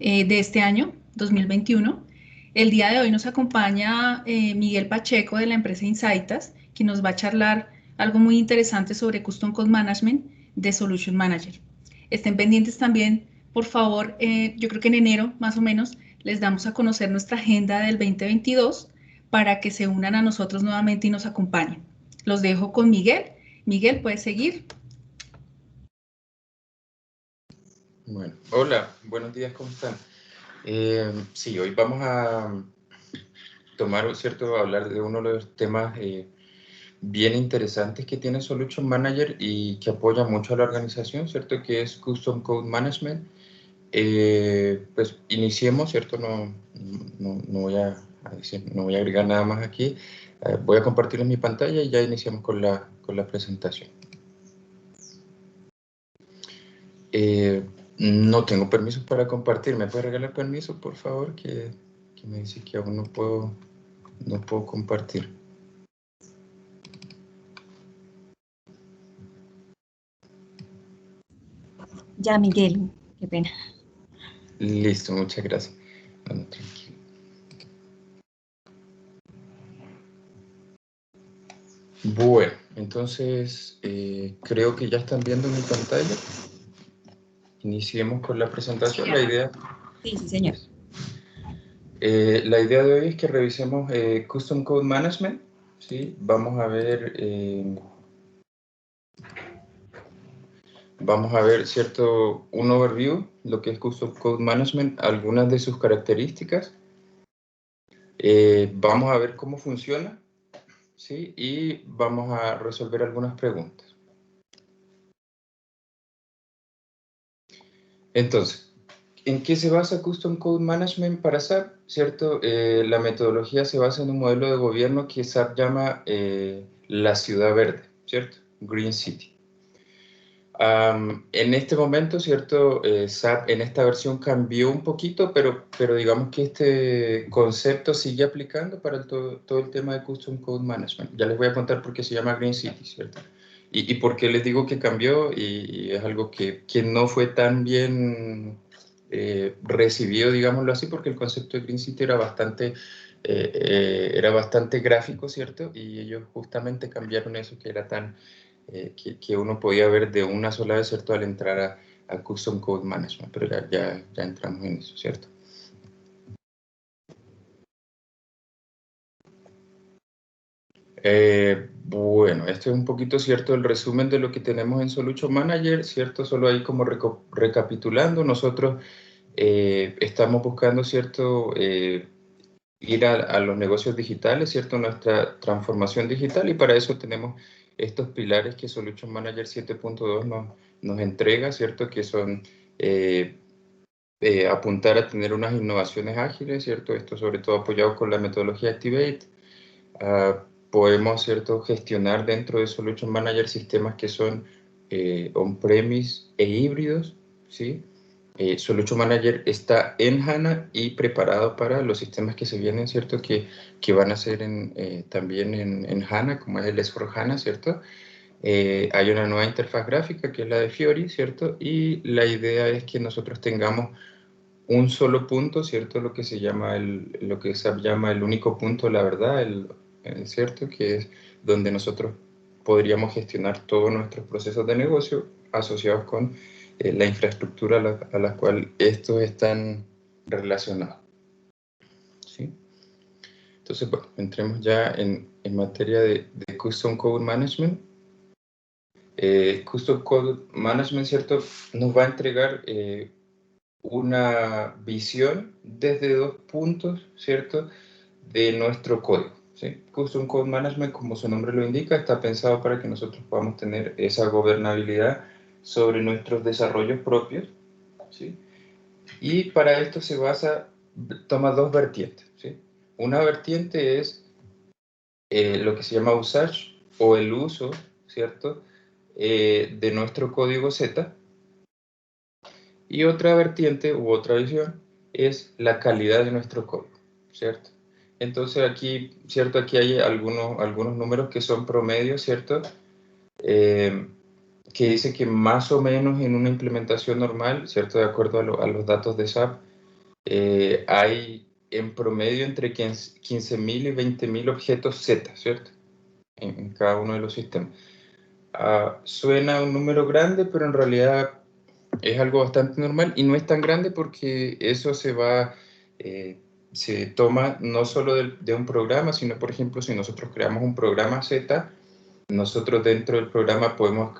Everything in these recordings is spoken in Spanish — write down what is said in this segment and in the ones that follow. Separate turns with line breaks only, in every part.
de este año, 2021. El día de hoy nos acompaña Miguel Pacheco de la empresa Insightas, quien nos va a charlar algo muy interesante sobre Custom Code Management de Solution Manager. Estén pendientes también, por favor, yo creo que en enero más o menos les damos a conocer nuestra agenda del 2022 para que se unan a nosotros nuevamente y nos acompañen. Los dejo con Miguel. Miguel, ¿puedes seguir?
Bueno, hola, buenos días, ¿cómo están? Sí, hoy vamos a hablar de uno de los temas bien interesantes que tiene Solution Manager y que apoya mucho a la organización, ¿cierto? Que es Custom Code Management. Pues iniciemos, ¿cierto? No voy a decir, no voy a agregar nada más aquí. Voy a compartirles mi pantalla y ya iniciamos con la presentación. No tengo permiso para compartir. ¿Me puede regalar permiso, por favor? Que me dice que aún no puedo compartir.
Ya, Miguel, qué pena.
Listo, muchas gracias. Bueno, tranquilo. Bueno, entonces creo que ya están viendo mi pantalla. Iniciemos con la presentación.
Sí,
la idea...
Sí, señor.
La idea de hoy es que revisemos Custom Code Management, ¿sí? Vamos a ver, ¿cierto? Un overview, lo que es Custom Code Management, algunas de sus características. Vamos a ver cómo funciona, ¿sí? Y vamos a resolver algunas preguntas. Entonces, ¿en qué se basa Custom Code Management para SAP? ¿Cierto? La metodología se basa en un modelo de gobierno que SAP llama la ciudad verde, ¿cierto? Green City. En este momento, ¿cierto? SAP en esta versión cambió un poquito, pero digamos que este concepto sigue aplicando para todo el tema de Custom Code Management. Ya les voy a contar por qué se llama Green City, ¿cierto? Y por qué les digo que cambió y es algo que no fue tan bien recibido, digámoslo así, porque el concepto de Green City era bastante gráfico, ¿cierto? Y ellos justamente cambiaron eso que era tan... que uno podía ver de una sola vez, ¿cierto? Al entrar a Custom Code Management, pero ya entramos en eso, ¿cierto? Bueno, esto es un poquito, ¿cierto? El resumen de lo que tenemos en Solution Manager, ¿cierto? Solo ahí como recapitulando, nosotros estamos buscando, ¿cierto? Ir a los negocios digitales, ¿cierto? Nuestra transformación digital, y para eso tenemos estos pilares que Solution Manager 7.2 nos entrega, ¿cierto? Que son apuntar a tener unas innovaciones ágiles, ¿cierto? Esto sobre todo apoyado con la metodología Activate. Podemos, ¿cierto?, gestionar dentro de Solution Manager sistemas que son on-premise e híbridos, ¿sí? Solution Manager está en HANA y preparado para los sistemas que se vienen, ¿cierto?, que van a ser también en HANA, como es el S4HANA, ¿cierto? Hay una nueva interfaz gráfica que es la de Fiori, ¿cierto? Y la idea es que nosotros tengamos un solo punto, ¿cierto? Lo que se llama lo que SAP llama el único punto, la verdad, ¿cierto? Que es donde nosotros podríamos gestionar todos nuestros procesos de negocio asociados con la infraestructura a la cual estos están relacionados, ¿sí? Entonces, bueno, entremos ya en materia de Custom Code Management. Custom Code Management, ¿cierto? Nos va a entregar una visión desde dos puntos, ¿cierto?, de nuestro código, ¿sí? Custom Code Management, como su nombre lo indica, está pensado para que nosotros podamos tener esa gobernabilidad sobre nuestros desarrollos propios, ¿sí? Y para esto toma dos vertientes, ¿sí? Una vertiente es lo que se llama usage o el uso, ¿cierto?, de nuestro código Z. Y otra vertiente u otra visión es la calidad de nuestro código, ¿cierto? Entonces aquí, ¿cierto? Aquí hay algunos números que son promedios, ¿cierto? Que dice que más o menos en una implementación normal, ¿cierto? De acuerdo a los datos de SAP, hay en promedio entre 15.000 y 20.000 objetos Z, ¿cierto? En cada uno de los sistemas. Suena un número grande, pero en realidad es algo bastante normal y no es tan grande porque eso se toma no solo de un programa, sino, por ejemplo, si nosotros creamos un programa Z, nosotros dentro del programa podemos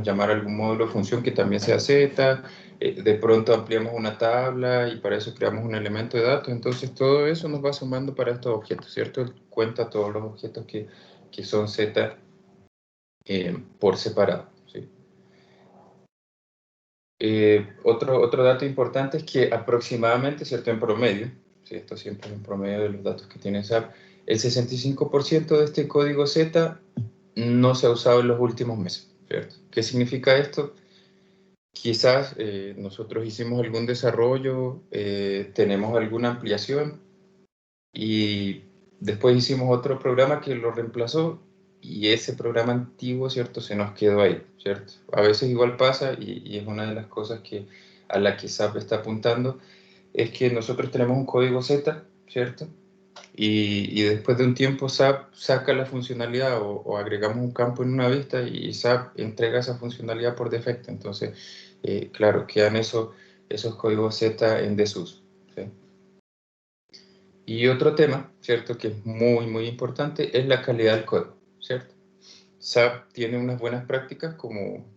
llamar algún módulo o función que también sea Z, de pronto ampliamos una tabla y para eso creamos un elemento de datos, entonces todo eso nos va sumando para estos objetos, ¿cierto? Cuenta todos los objetos que son Z por separado, ¿sí? Otro dato importante es que aproximadamente, ¿cierto? En promedio, ¿sí? Esto siempre es en promedio de los datos que tiene SAP, el 65% de este código Z no se ha usado en los últimos meses, ¿cierto? ¿Qué significa esto? Quizás nosotros hicimos algún desarrollo, tenemos alguna ampliación y después hicimos otro programa que lo reemplazó y ese programa antiguo, ¿cierto? Se nos quedó ahí, ¿cierto? A veces igual pasa y es una de las cosas a la que SAP está apuntando, es que nosotros tenemos un código Z, ¿cierto? Y después de un tiempo SAP saca la funcionalidad o agregamos un campo en una vista y SAP entrega esa funcionalidad por defecto. Entonces, claro, quedan esos códigos Z en desuso, ¿sí? Y otro tema, ¿cierto? Que es muy, muy importante, es la calidad del código, ¿cierto? SAP tiene unas buenas prácticas,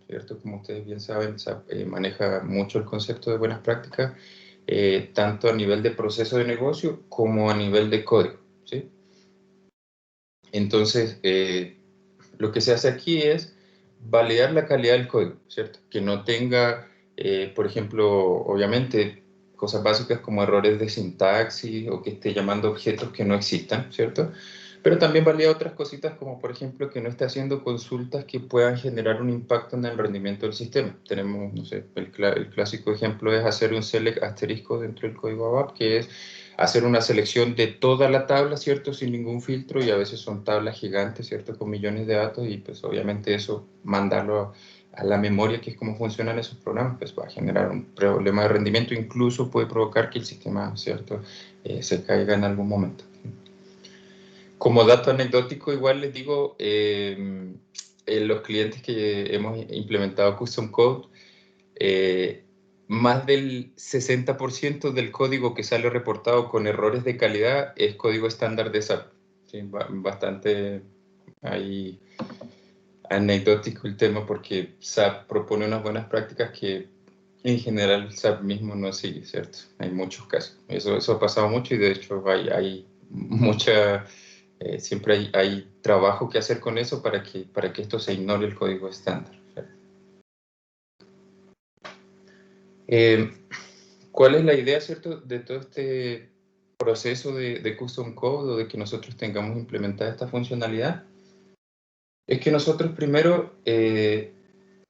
¿cierto? Como ustedes bien saben, SAP maneja mucho el concepto de buenas prácticas, tanto a nivel de proceso de negocio como a nivel de código, ¿sí? Entonces, lo que se hace aquí es validar la calidad del código, ¿cierto? Que no tenga, por ejemplo, obviamente, cosas básicas como errores de sintaxis o que esté llamando objetos que no existan, ¿cierto? Pero también valida otras cositas como, por ejemplo, que no esté haciendo consultas que puedan generar un impacto en el rendimiento del sistema. Tenemos, no sé, el clásico ejemplo es hacer un select asterisco dentro del código ABAP, que es hacer una selección de toda la tabla, ¿cierto? Sin ningún filtro, y a veces son tablas gigantes, ¿cierto? Con millones de datos, y pues obviamente eso, mandarlo a la memoria, que es cómo funcionan esos programas, pues va a generar un problema de rendimiento, incluso puede provocar que el sistema, ¿cierto? Se caiga en algún momento. Como dato anecdótico, igual les digo, los clientes que hemos implementado Custom Code, más del 60% del código que sale reportado con errores de calidad es código estándar de SAP. Sí, bastante ahí anecdótico el tema porque SAP propone unas buenas prácticas que en general SAP mismo no sigue, ¿cierto? Hay muchos casos. Eso ha pasado mucho y de hecho hay mucha... siempre hay trabajo que hacer con eso para que esto se ignore el código estándar. ¿Cuál es la idea, cierto, de todo este proceso de Custom Code o de que nosotros tengamos implementada esta funcionalidad? Es que nosotros primero,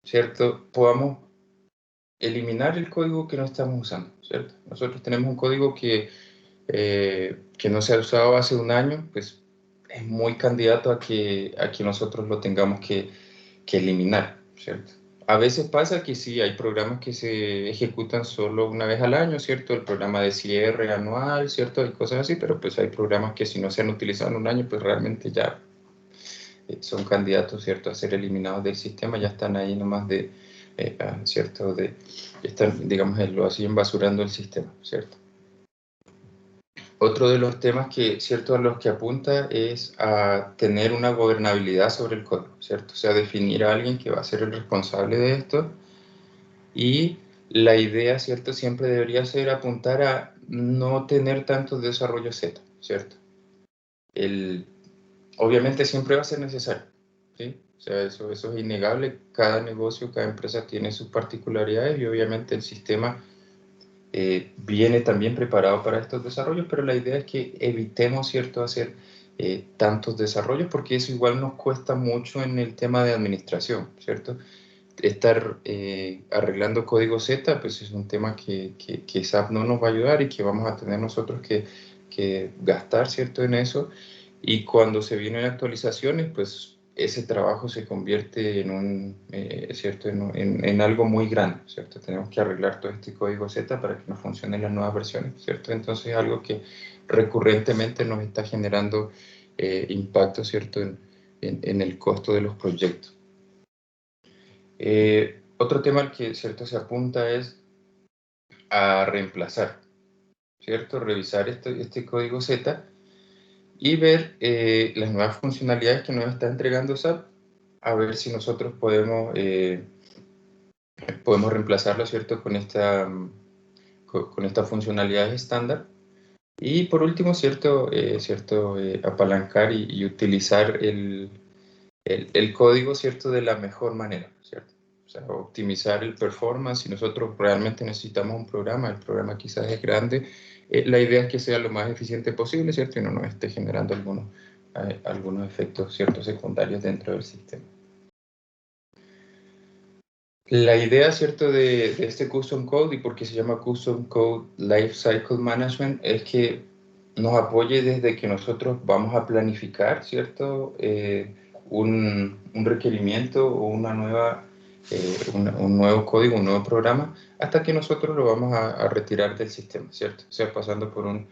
cierto, podamos eliminar el código que no estamos usando, ¿cierto? Nosotros tenemos un código que no se ha usado hace un año, pues es muy candidato a que nosotros lo tengamos que eliminar, ¿cierto? A veces pasa que sí, hay programas que se ejecutan solo una vez al año, ¿cierto? El programa de cierre anual, ¿cierto? Y cosas así, pero pues hay programas que si no se han utilizado en un año, pues realmente ya son candidatos, ¿cierto? A ser eliminados del sistema, ya están ahí nomás ¿cierto? Están, digamos, lo así embasurando el sistema, ¿cierto? Otro de los temas ¿cierto? A los que apunta es a tener una gobernabilidad sobre el código, ¿cierto? O sea, definir a alguien que va a ser el responsable de esto y la idea, ¿cierto? Siempre debería ser apuntar a no tener tantos desarrollos Z, ¿cierto? Obviamente siempre va a ser necesario, ¿sí? O sea, eso es innegable. Cada negocio, cada empresa tiene sus particularidades y obviamente el sistema viene también preparado para estos desarrollos, pero la idea es que evitemos, ¿cierto?, hacer tantos desarrollos porque eso igual nos cuesta mucho en el tema de administración, ¿cierto? Estar arreglando código Z, pues es un tema que SAP no nos va a ayudar y que vamos a tener nosotros que gastar, ¿cierto?, en eso. Y cuando se vienen actualizaciones, pues ese trabajo se convierte ¿cierto? En algo muy grande, ¿cierto? Tenemos que arreglar todo este código Z para que nos funcionen las nuevas versiones, ¿cierto? Entonces es algo que recurrentemente nos está generando impacto, ¿cierto? En el costo de los proyectos. Otro tema al que, ¿cierto? Se apunta es a reemplazar, ¿cierto? Revisar este código Z y ver las nuevas funcionalidades que nos está entregando SAP, a ver si nosotros podemos reemplazarlo, ¿cierto? Con esta funcionalidad estándar. Y por último, ¿cierto? Apalancar y utilizar el código, ¿cierto? De la mejor manera, ¿cierto? O sea, optimizar el performance. Si nosotros realmente necesitamos un programa, el programa quizás es grande, la idea es que sea lo más eficiente posible, ¿cierto? Y no nos esté generando algunos efectos, ¿cierto? Secundarios dentro del sistema. La idea, ¿cierto? De este Custom Code, y por qué se llama Custom Code Lifecycle Management, es que nos apoye desde que nosotros vamos a planificar, ¿cierto? Un requerimiento o un nuevo código, un nuevo programa, hasta que nosotros lo vamos a retirar del sistema, ¿cierto? O sea, pasando por un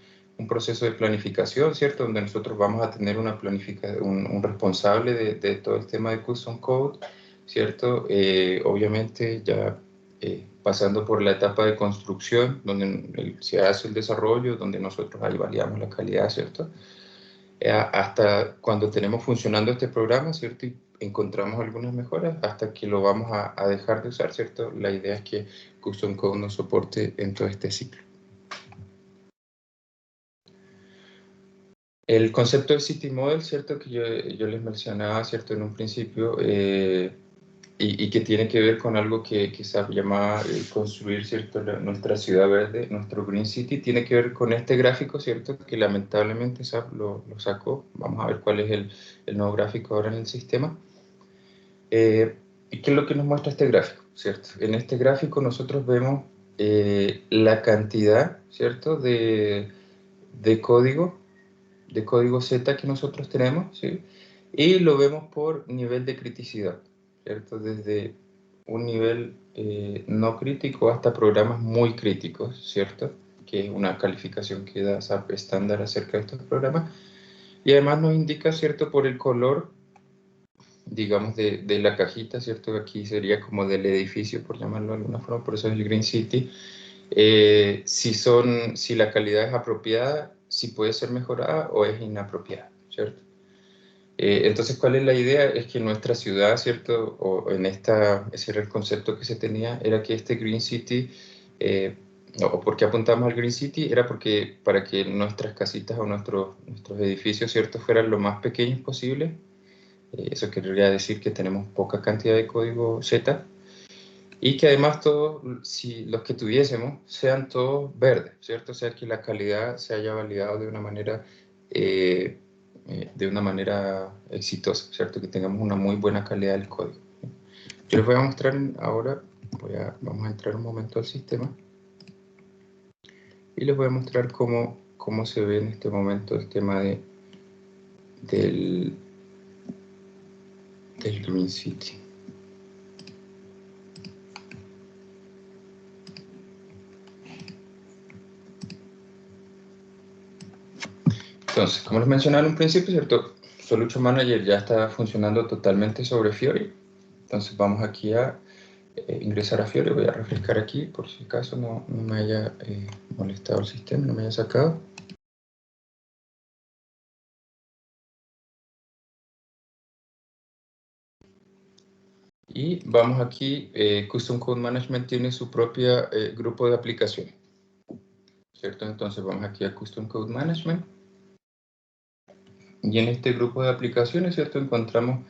proceso de planificación, ¿cierto? Donde nosotros vamos a tener un responsable de todo el tema de Custom Code, ¿cierto? Obviamente ya pasando por la etapa de construcción, donde se hace el desarrollo, donde nosotros ahí validamos la calidad, ¿cierto? Hasta cuando tenemos funcionando este programa, ¿cierto? Y encontramos algunas mejoras, hasta que lo vamos a dejar de usar, ¿cierto? La idea es que Custom Code nos soporte en todo este ciclo. El concepto del City Model, ¿cierto? Que yo les mencionaba, ¿cierto? En un principio, y que tiene que ver con algo que se llama construir, ¿cierto? Nuestra ciudad verde, nuestro Green City, tiene que ver con este gráfico, ¿cierto? Que lamentablemente SAP lo sacó. Vamos a ver cuál es el nuevo gráfico ahora en el sistema. ¿Y qué es lo que nos muestra este gráfico, ¿cierto? En este gráfico nosotros vemos la cantidad, ¿cierto? De código Z que nosotros tenemos, ¿sí? Y lo vemos por nivel de criticidad, ¿cierto? Desde un nivel no crítico hasta programas muy críticos, ¿cierto? Que es una calificación que da SAP estándar acerca de estos programas. Y además nos indica, ¿cierto? Por el color, digamos, de la cajita, ¿cierto? Aquí sería como del edificio, por llamarlo de alguna forma, por eso es el Green City. Si la calidad es apropiada, si puede ser mejorada o es inapropiada, ¿cierto? Entonces, ¿cuál es la idea? Es que nuestra ciudad, ¿cierto? Ese era el concepto que se tenía, era que este Green City, o por qué apuntamos al Green City, era para que nuestras casitas o nuestros edificios, ¿cierto? Fueran lo más pequeños posible. Eso querría decir que tenemos poca cantidad de código Z, y que además si los que tuviésemos sean todos verdes, ¿cierto? O sea, que la calidad se haya validado de una manera exitosa, ¿cierto? Que tengamos una muy buena calidad del código. Yo les voy a mostrar ahora, vamos a entrar un momento al sistema y les voy a mostrar cómo se ve en este momento el tema del Green City. Entonces, como les mencionaba en un principio, ¿cierto? Solution Manager ya está funcionando totalmente sobre Fiori. Entonces vamos aquí a ingresar a Fiori. Voy a refrescar aquí por si acaso no me haya molestado el sistema, no me haya sacado. Y vamos aquí, Custom Code Management tiene su propio grupo de aplicaciones, ¿cierto? Entonces vamos aquí a Custom Code Management. Y en este grupo de aplicaciones, ¿cierto? Encontramos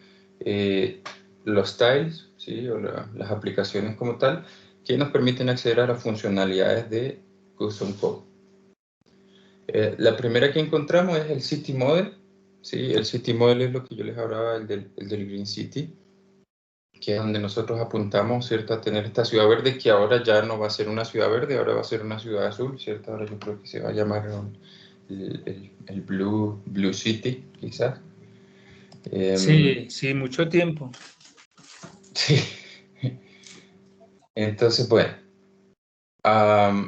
los tiles, ¿sí? O las aplicaciones como tal, que nos permiten acceder a las funcionalidades de Custom Code. La primera que encontramos es el City Model, ¿sí? El City Model es lo que yo les hablaba, el del Green City, que es donde nosotros apuntamos, ¿cierto? A tener esta ciudad verde, que ahora ya no va a ser una ciudad verde, ahora va a ser una ciudad azul, ¿cierto? Ahora yo creo que se va a llamar el Blue City, quizás.
Sí, mucho tiempo.
Sí. Entonces, bueno,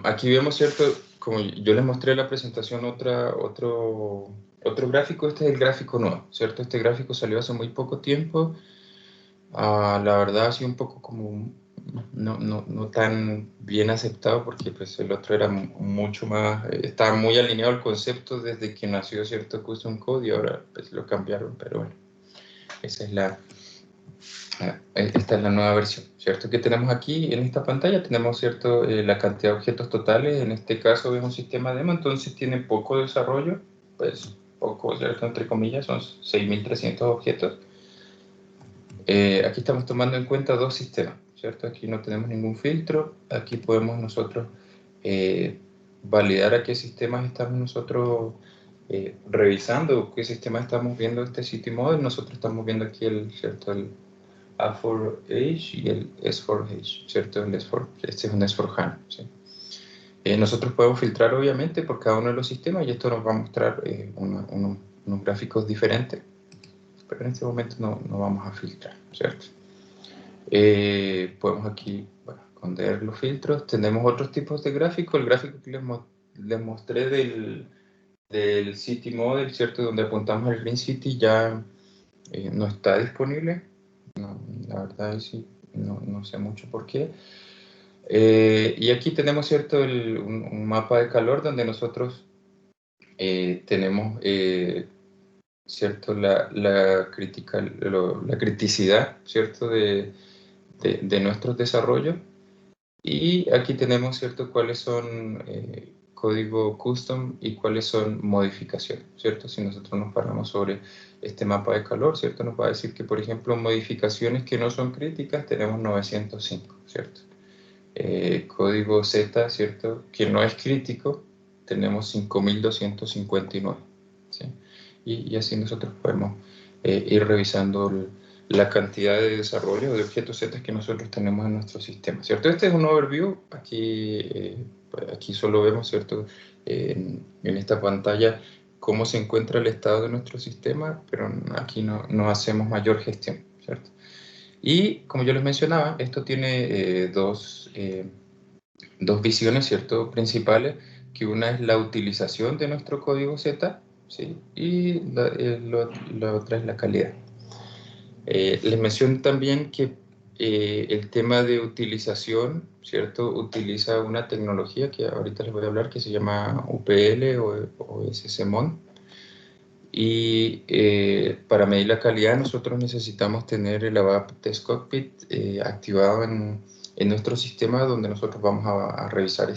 aquí vemos, ¿cierto? Como yo les mostré en la presentación otro gráfico, este es el gráfico nuevo, ¿cierto? Este gráfico salió hace muy poco tiempo. La verdad ha sido un poco como no tan bien aceptado porque pues el otro era mucho más, estaba muy alineado al concepto desde que nació, ¿cierto? Custom Code, y ahora pues lo cambiaron, pero bueno, esa es esta es la nueva versión, ¿cierto? Que tenemos aquí en esta pantalla, tenemos, ¿cierto? La cantidad de objetos totales, en este caso es un sistema demo, entonces tiene poco desarrollo, pues poco, ¿cierto? Entre comillas, son 6.300 objetos. Aquí estamos tomando en cuenta dos sistemas, ¿cierto? Aquí no tenemos ningún filtro, aquí podemos nosotros validar a qué sistemas estamos nosotros revisando, qué sistema estamos viendo este City Model. Nosotros estamos viendo aquí ¿cierto? El A4H y el S4H, ¿cierto? Este es un S4HANA, ¿sí? Nosotros podemos filtrar obviamente por cada uno de los sistemas y esto nos va a mostrar unos gráficos diferentes, pero en este momento no vamos a filtrar, ¿cierto? Podemos aquí, bueno, esconder los filtros. Tenemos otros tipos de gráficos. El gráfico que les mostré del City Model, ¿cierto? Donde apuntamos al Green City ya no está disponible. No, la verdad sí, no sé mucho por qué. Y aquí tenemos, ¿cierto? Un mapa de calor donde nosotros tenemos, ¿cierto? La criticidad, ¿cierto? De nuestros desarrollos. Y aquí tenemos, ¿cierto?, cuáles son código custom y cuáles son modificaciones, ¿cierto? Si nosotros nos paramos sobre este mapa de calor, ¿cierto? Nos va a decir que, por ejemplo, modificaciones que no son críticas tenemos 905, ¿cierto? Código Z, ¿cierto?, que no es crítico, tenemos 5259, ¿sí? Y así nosotros podemos ir revisando la cantidad de desarrollo de objetos Z que nosotros tenemos en nuestro sistema, ¿cierto? Este es un overview, aquí solo vemos, ¿cierto?, en esta pantalla cómo se encuentra el estado de nuestro sistema, pero aquí no hacemos mayor gestión, ¿cierto? Y como yo les mencionaba, esto tiene dos visiones, ¿cierto?, principales, que una es la utilización de nuestro código Z, ¿sí? Y la otra es la calidad. Les menciono también que el tema de utilización, ¿cierto?, utiliza una tecnología que ahorita les voy a hablar que se llama UPL o SCMON. Y para medir la calidad nosotros necesitamos tener el ABAP Test Cockpit activado en nuestro sistema, donde nosotros vamos a revisar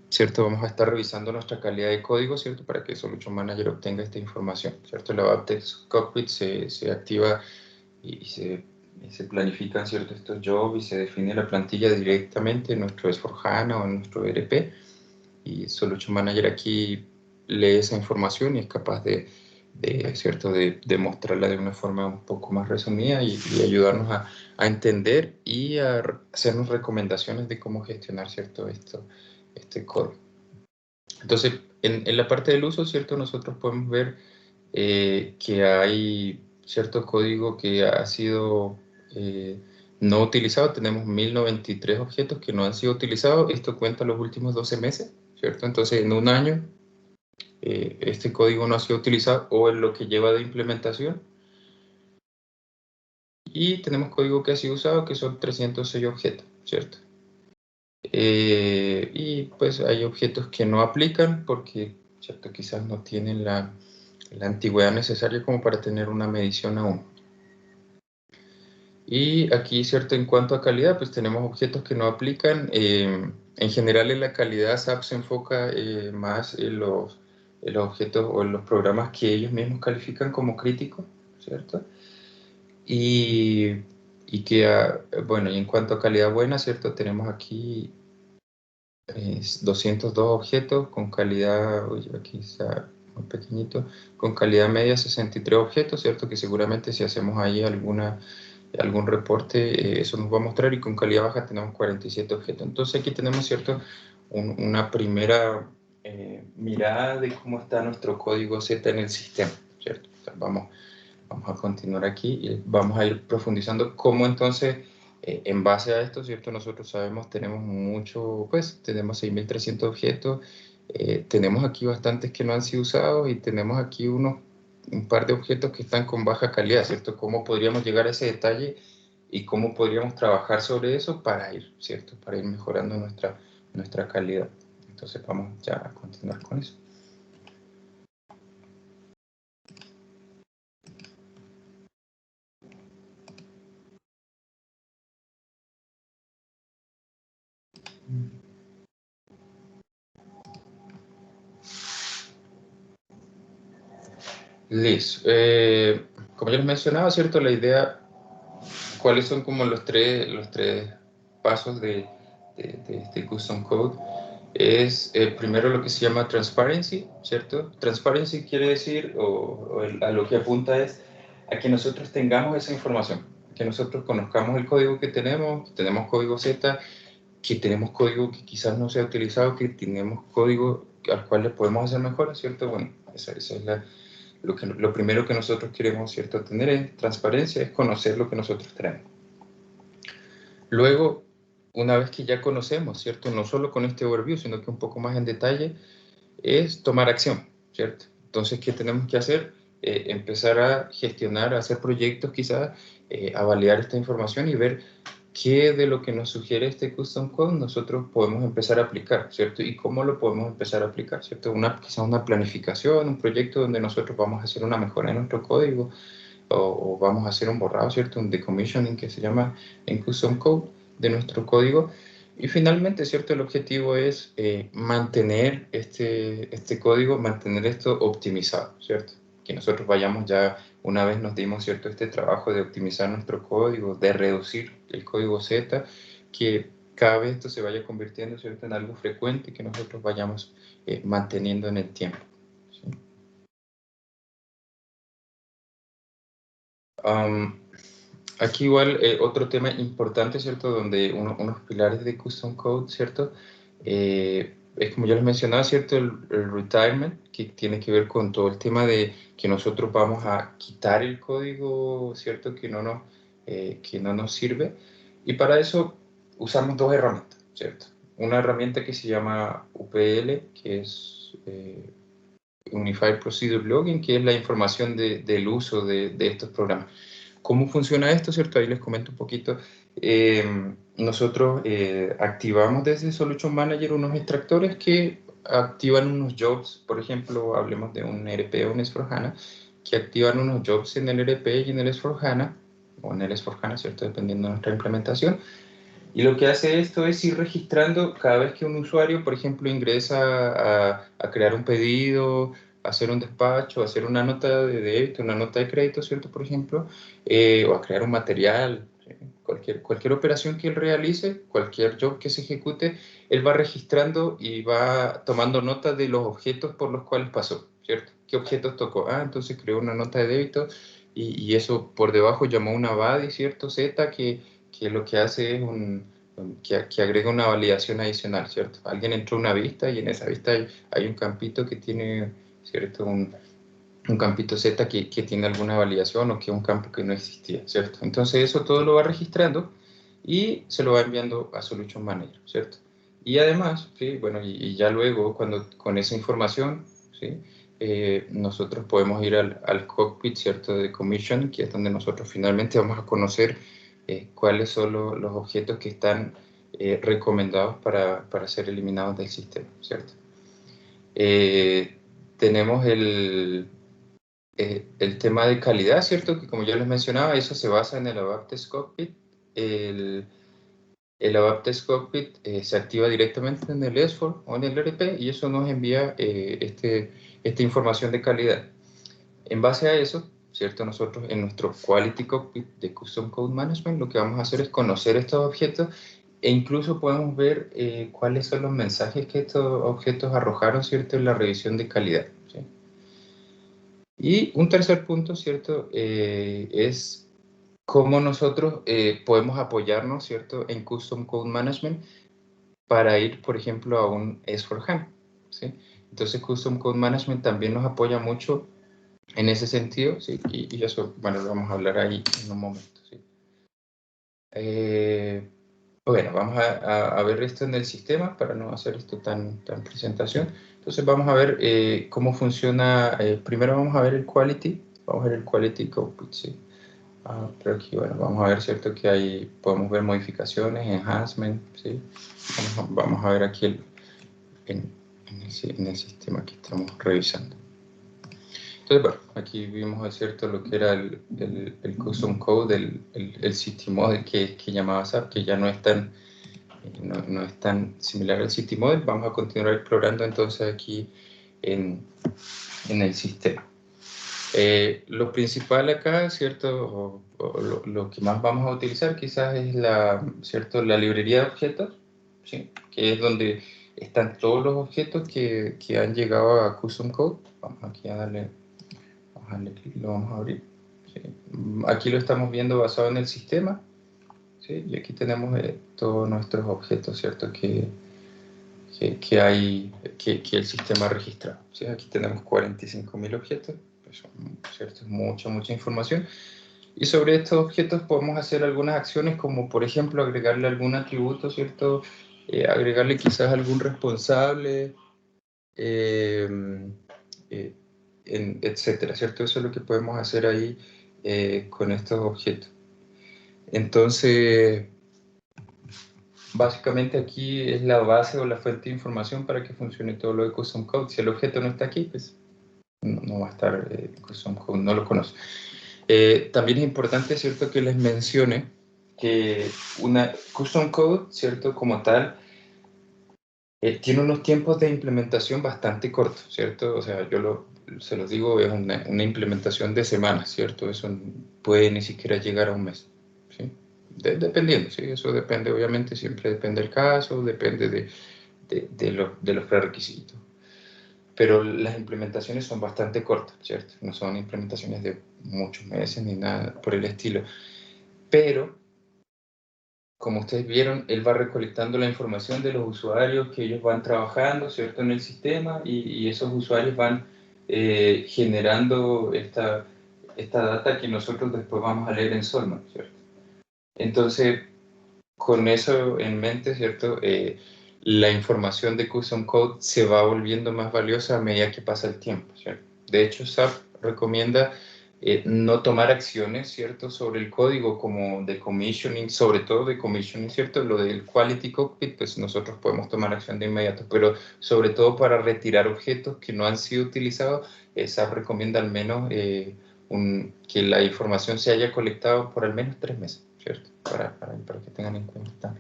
¿cierto? Vamos a estar revisando nuestra calidad de código, ¿cierto? Para que Solution Manager obtenga esta información, ¿cierto? El ABAP Test Cockpit se activa y se planifican, ¿cierto?, estos jobs y se define la plantilla directamente en nuestro S4HANA o en nuestro ERP, y Solution Manager aquí lee esa información y es capaz ¿cierto?, de mostrarla de una forma un poco más resumida y ayudarnos a entender y a hacernos recomendaciones de cómo gestionar, ¿cierto?, este código. Entonces, en la parte del uso, ¿cierto?, nosotros podemos ver que hay cierto código que ha sido no utilizado. Tenemos 1093 objetos que no han sido utilizados. Esto cuenta los últimos 12 meses, ¿cierto? Entonces, en un año, este código no ha sido utilizado o en lo que lleva de implementación. Y tenemos código que ha sido usado, que son 306 objetos, ¿cierto? Y pues hay objetos que no aplican porque, ¿cierto?, quizás no tienen la antigüedad necesaria como para tener una medición aún. Y aquí, ¿cierto?, en cuanto a calidad, pues tenemos objetos que no aplican. En general, en la calidad SAP se enfoca más en los objetos o en los programas que ellos mismos califican como críticos, ¿cierto? Y que, bueno, y en cuanto a calidad buena, ¿cierto?, tenemos aquí 202 objetos con calidad, oye, aquí está muy pequeñito, con calidad media 63 objetos, ¿cierto?, que seguramente si hacemos ahí algún reporte, eso nos va a mostrar, y con calidad baja tenemos 47 objetos. Entonces aquí tenemos, ¿cierto?, una primera mirada de cómo está nuestro código Z en el sistema, ¿cierto? Entonces, vamos Vamos a continuar aquí y vamos a ir profundizando cómo entonces, en base a esto, ¿cierto? Nosotros sabemos, tenemos mucho, pues, tenemos 6.300 objetos, tenemos aquí bastantes que no han sido usados y tenemos aquí un par de objetos que están con baja calidad, ¿cierto? ¿Cómo podríamos llegar a ese detalle y cómo podríamos trabajar sobre eso para ir, ¿cierto? Para ir mejorando nuestra calidad. Entonces vamos ya a continuar con eso. Listo. Como ya les mencionaba, ¿cierto? La idea, ¿cuáles son como los tres pasos de este custom code? Es primero lo que se llama transparency, ¿cierto? Transparency quiere decir, a lo que apunta es a que nosotros tengamos esa información, que nosotros conozcamos el código que tenemos código Z, que tenemos código que quizás no se ha utilizado, que tenemos código al cual le podemos hacer mejoras, ¿cierto? Bueno, esa es lo primero que nosotros queremos, ¿cierto? Tener es transparencia, es conocer lo que nosotros tenemos. Luego, una vez que ya conocemos, ¿cierto? No solo con este overview, sino que un poco más en detalle, es tomar acción, ¿cierto? Entonces, ¿qué tenemos que hacer? Empezar a gestionar, a hacer proyectos quizás, a validar esta información y ver qué de lo que nos sugiere este custom code nosotros podemos empezar a aplicar, ¿cierto? Y cómo lo podemos empezar a aplicar, ¿cierto? Quizás una planificación, un proyecto donde nosotros vamos a hacer una mejora en nuestro código o vamos a hacer un borrado, ¿cierto? Un decommissioning que se llama en custom code de nuestro código. Y finalmente, ¿cierto? El objetivo es mantener este código, mantener esto optimizado, ¿cierto? Que nosotros vayamos ya, una vez nos dimos, ¿cierto? Este trabajo de optimizar nuestro código, de reducir el código Z, que cada vez esto se vaya convirtiendo, ¿cierto? En algo frecuente que nosotros vayamos manteniendo en el tiempo, ¿sí? Aquí igual otro tema importante, ¿cierto? Donde unos pilares de custom code, ¿cierto? Es como ya les mencionaba, ¿cierto? El retirement, que tiene que ver con todo el tema de que nosotros vamos a quitar el código, ¿cierto? Que no nos sirve. Y para eso usamos dos herramientas, ¿cierto? Una herramienta que se llama UPL, que es Unified Procedure Logging, que es la información del uso de estos programas. ¿Cómo funciona esto, cierto? Ahí les comento un poquito. Nosotros activamos desde Solution Manager unos extractores que activan unos jobs, por ejemplo, hablemos de un ERP o un S4HANA, que activan unos jobs en el ERP y en el S4HANA, o en el S4HANA, ¿cierto? Dependiendo de nuestra implementación. Y lo que hace esto es ir registrando cada vez que un usuario, por ejemplo, ingresa a crear un pedido, hacer un despacho, hacer una nota de débito, una nota de crédito, ¿cierto? Por ejemplo, o a crear un material, ¿sí? Cualquier operación que él realice, cualquier job que se ejecute, él va registrando y va tomando nota de los objetos por los cuales pasó, ¿cierto? ¿Qué objetos tocó? Ah, entonces creó una nota de débito y eso por debajo llamó una body, ¿cierto? Z, que lo que hace es que agrega una validación adicional, ¿cierto? Alguien entró a una vista y en esa vista hay un campito que tiene, ¿cierto? Un campito Z que tiene alguna validación o que es un campo que no existía, ¿cierto? Entonces eso todo lo va registrando y se lo va enviando a Solution Manager, ¿cierto? Y además, ¿sí? Bueno, y ya luego con esa información, ¿sí? Nosotros podemos ir al cockpit, ¿cierto? De commission, que es donde nosotros finalmente vamos a conocer cuáles son los objetos que están recomendados para ser eliminados del sistema, ¿cierto? Tenemos el tema de calidad, ¿cierto? Que como ya les mencionaba, eso se basa en el ABAP Test Cockpit. El ABAP Test Cockpit se activa directamente en el S4 o en el ERP y eso nos envía esta información de calidad. En base a eso, ¿cierto? Nosotros en nuestro Quality Cockpit de Custom Code Management lo que vamos a hacer es conocer estos objetos e incluso podemos ver cuáles son los mensajes que estos objetos arrojaron, ¿cierto? En la revisión de calidad, ¿sí? Y un tercer punto, ¿cierto? Es cómo nosotros podemos apoyarnos, ¿cierto? En Custom Code Management para ir, por ejemplo, a un S4HANA, ¿sí? Entonces, Custom Code Management también nos apoya mucho en ese sentido, ¿sí? Y eso, bueno, lo vamos a hablar ahí en un momento, ¿sí? Bueno, vamos a ver esto en el sistema para no hacer esto tan presentación. Entonces vamos a ver cómo funciona. Primero vamos a ver el quality. Vamos a ver el quality cockpit, ¿sí? Pero aquí, bueno, vamos a ver, ¿cierto? Que ahí podemos ver modificaciones, enhancement, ¿sí? Vamos a ver aquí en el sistema que estamos revisando. Entonces, bueno, aquí vimos, ¿cierto? Lo que era el custom code, el city model que llamaba SAP, que ya no es tan... no es tan similar al City Model. Vamos a continuar explorando entonces aquí en el sistema. Lo principal acá, ¿cierto? Lo que más vamos a utilizar quizás es ¿cierto? La librería de objetos, ¿sí? Que es donde están todos los objetos que han llegado a Custom Code. Vamos aquí a darle clic, lo vamos a abrir. ¿Sí? Aquí lo estamos viendo basado en el sistema. ¿Sí? Y aquí tenemos todos nuestros objetos, ¿cierto? Que el sistema ha registrado. ¿Sí? Aquí tenemos 45.000 objetos, pues, ¿cierto? Es mucha información. Y sobre estos objetos podemos hacer algunas acciones como, por ejemplo, agregarle algún atributo, ¿cierto? Agregarle quizás algún responsable, etcétera, ¿cierto? Eso es lo que podemos hacer ahí con estos objetos. Entonces, básicamente aquí es la base o la fuente de información para que funcione todo lo de Custom Code. Si el objeto no está aquí, pues no va a estar Custom Code, no lo conoce. También es importante, ¿cierto?, que les mencione que una Custom Code, ¿cierto?, como tal, tiene unos tiempos de implementación bastante cortos, ¿cierto? O sea, se los digo, es una implementación de semanas, ¿cierto? Eso puede ni siquiera llegar a un mes, ¿sí? Dependiendo, ¿sí? Eso depende, obviamente, siempre depende del caso, depende de los prerequisitos. Pero las implementaciones son bastante cortas, ¿cierto? No son implementaciones de muchos meses ni nada por el estilo. Pero, como ustedes vieron, él va recolectando la información de los usuarios que ellos van trabajando, ¿cierto?, en el sistema, y esos usuarios van generando esta data que nosotros después vamos a leer en Solman, ¿cierto? Entonces, con eso en mente, ¿cierto? La información de Custom Code se va volviendo más valiosa a medida que pasa el tiempo, ¿cierto? De hecho, SAP recomienda no tomar acciones, ¿cierto?, sobre el código como decommissioning, sobre todo decommissioning, ¿cierto? Lo del Quality Cockpit, pues nosotros podemos tomar acción de inmediato, pero sobre todo para retirar objetos que no han sido utilizados, SAP recomienda al menos que la información se haya colectado por al menos 3 meses, ¿cierto? Para que tengan en cuenta.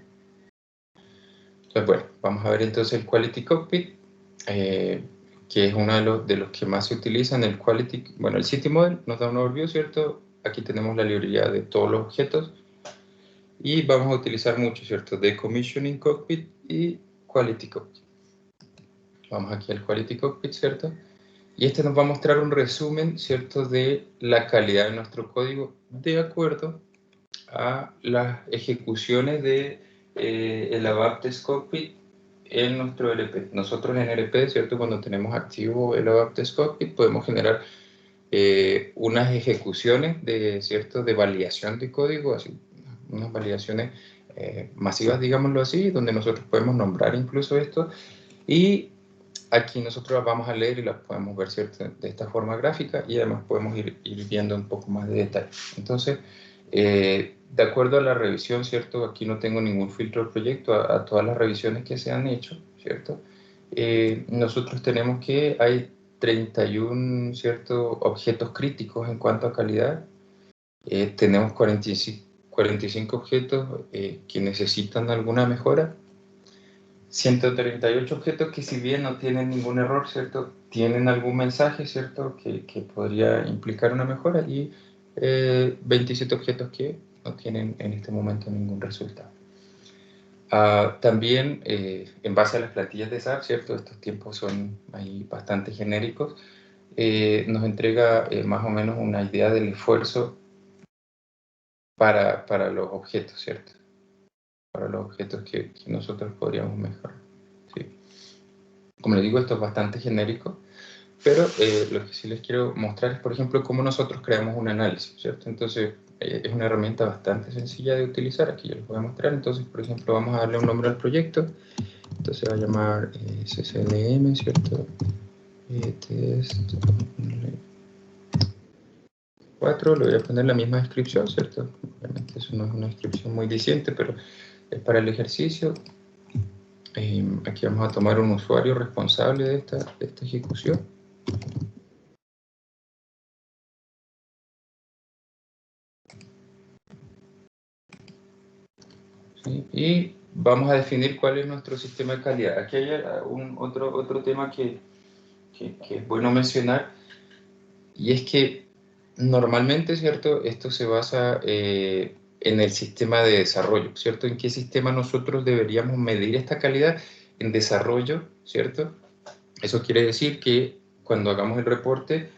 Entonces, bueno, vamos a ver entonces el Quality Cockpit, que es uno de los que más se utilizan. El Quality, bueno, el City Model nos da un overview, ¿cierto? Aquí tenemos la librería de todos los objetos y vamos a utilizar mucho, ¿cierto? Decommissioning Cockpit y Quality Cockpit. Vamos aquí al Quality Cockpit, ¿cierto? Y este nos va a mostrar un resumen, ¿cierto?, de la calidad de nuestro código de acuerdo a las ejecuciones de el ABAP Test Cockpit en nuestro ERP. Nosotros en ERP, ¿cierto?, cuando tenemos activo el ABAP Test Cockpit, podemos generar unas ejecuciones ¿cierto?, de validación de código, así, unas validaciones masivas, digámoslo así, donde nosotros podemos nombrar incluso esto, y aquí nosotros las vamos a leer y las podemos ver, ¿cierto?, de esta forma gráfica, y además podemos ir viendo un poco más de detalle. Entonces, de acuerdo a la revisión, ¿cierto? Aquí no tengo ningún filtro de proyecto a todas las revisiones que se han hecho, ¿cierto? Nosotros tenemos que hay 31, ¿cierto?, objetos críticos en cuanto a calidad. Tenemos 45 objetos que necesitan alguna mejora. 138 objetos que, si bien no tienen ningún error, ¿cierto?, tienen algún mensaje, ¿cierto?, que podría implicar una mejora, y 27 objetos que no tienen en este momento ningún resultado. También, en base a las plantillas de SAP, ¿cierto?, estos tiempos son ahí bastante genéricos, nos entrega más o menos una idea del esfuerzo para los objetos, ¿cierto?, para los objetos que nosotros podríamos mejorar. ¿Sí? Como les digo, esto es bastante genérico, Pero lo que sí les quiero mostrar es, por ejemplo, cómo nosotros creamos un análisis, ¿cierto? Entonces, es una herramienta bastante sencilla de utilizar. Aquí yo les voy a mostrar. Entonces, por ejemplo, vamos a darle un nombre al proyecto. Entonces va a llamar CCLM, ¿cierto? Test 4, le voy a poner la misma descripción, ¿cierto? Obviamente eso no es una descripción muy diciente, pero es para el ejercicio. Aquí vamos a tomar un usuario responsable de esta ejecución. ¿Sí? Y vamos a definir cuál es nuestro sistema de calidad. Aquí hay otro tema que es bueno mencionar, y es que normalmente, ¿cierto? Esto se basa en el sistema de desarrollo, ¿cierto? ¿En qué sistema nosotros deberíamos medir esta calidad? En desarrollo, ¿cierto? Eso quiere decir que cuando hagamos el reporte